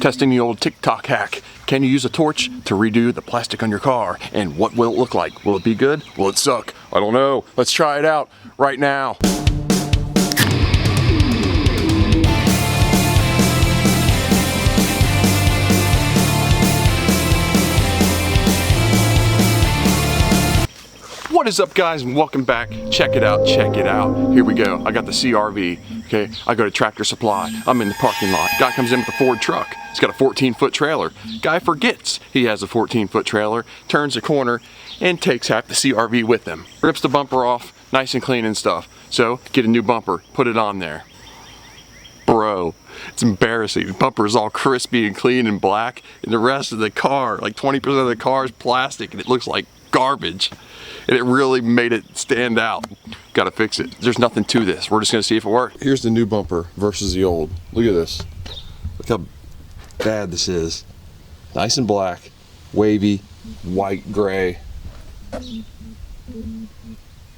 Testing the old Tik Tok hack. Can you use a torch to redo the plastic on your car? And what will it look like? Will it be good? Will it suck? I don't know. Let's try it out right now. What is up, guys, and welcome back. Check it out, check it out. Here we go. I got the CRV, okay? I go to Tractor Supply. I'm in the parking lot. Guy comes in with a Ford truck. He's got a 14-foot trailer. Guy forgets he has a 14-foot trailer, turns the corner, and takes half the CRV with him. Rips the bumper off, nice and clean and stuff. So, get a new bumper, put it on there. Bro, it's embarrassing. The bumper is all crispy and clean and black, and the rest of the car, like 20% of the car is plastic, and it looks like garbage. And it really made it stand out. Gotta fix it. There's nothing to this. We're just gonna see if it works. Here's the new bumper versus the old. Look at this. Look how bad this is. Nice and black, wavy, white, gray.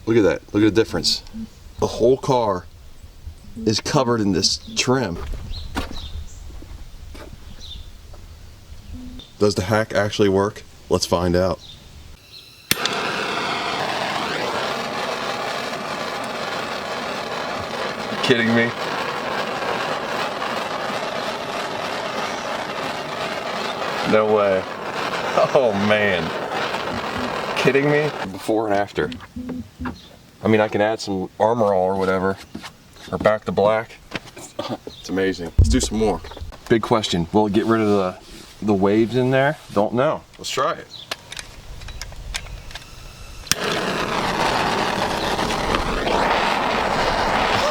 Look at that. Look at the difference. The whole car is covered in this trim. Does the hack actually work? Let's find out. Kidding me? No way. Oh man. Kidding me? Before and after. I mean, I can add some Armor All or whatever, or back to black. It's amazing. Let's do some more. Big question, will it get rid of the waves in there? Don't know. Let's try it.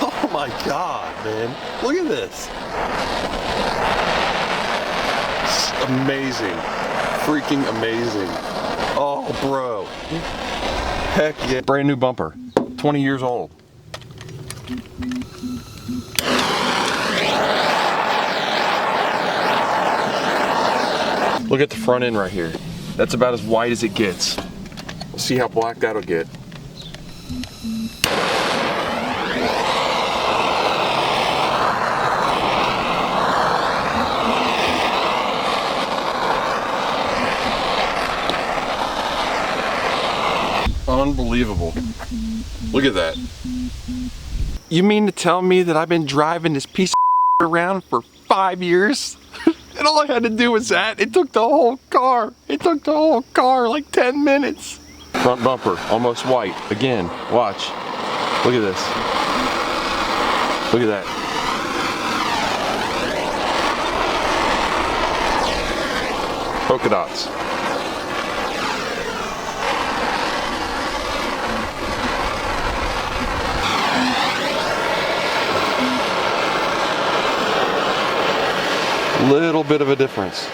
Oh my God, man. Look at this. It's amazing. Freaking amazing. Oh, bro. Heck yeah. Brand new bumper. 20 years old. Look at the front end right here. That's about as white as it gets. Let's see how black that'll get. Unbelievable. Look at that. You mean to tell me that I've been driving this piece of around for 5 years? And all I had to do was that? It took the whole car. It took the whole car like 10 minutes. Front bumper, almost white. Again, watch. Look at this. Look at that. Polka dots. Little bit of a difference.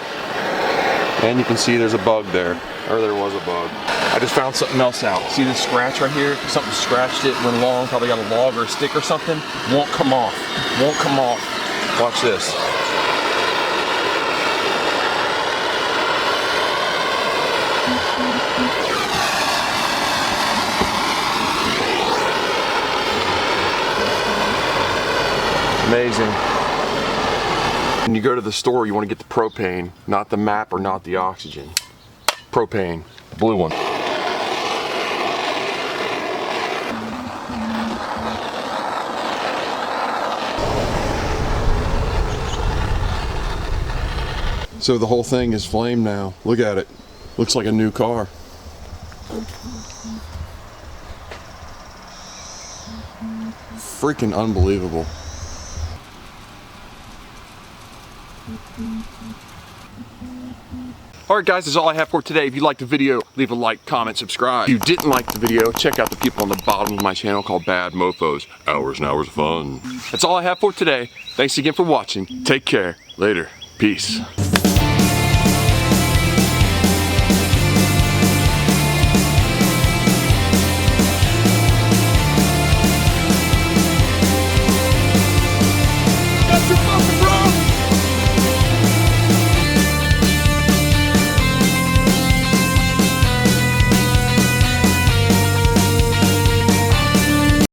And you can see there's a bug there, or there was a bug. I just found something else out. See this scratch right here? Something scratched it, went along, probably got a log or a stick or something. Won't come off, won't come off. Watch this. Amazing. When you go to the store, you want to get the propane, not the map or not the oxygen. Propane, blue one. So the whole thing is flame now. Look at it. Looks like a new car. Freaking unbelievable. Alright guys, that's all I have for today. If you liked the video, leave a like, comment, subscribe. If you didn't like the video, check out the people on the bottom of my channel called Bad Mofos. Hours and hours of fun. That's all I have for today. Thanks again for watching. Take care. Later. Peace.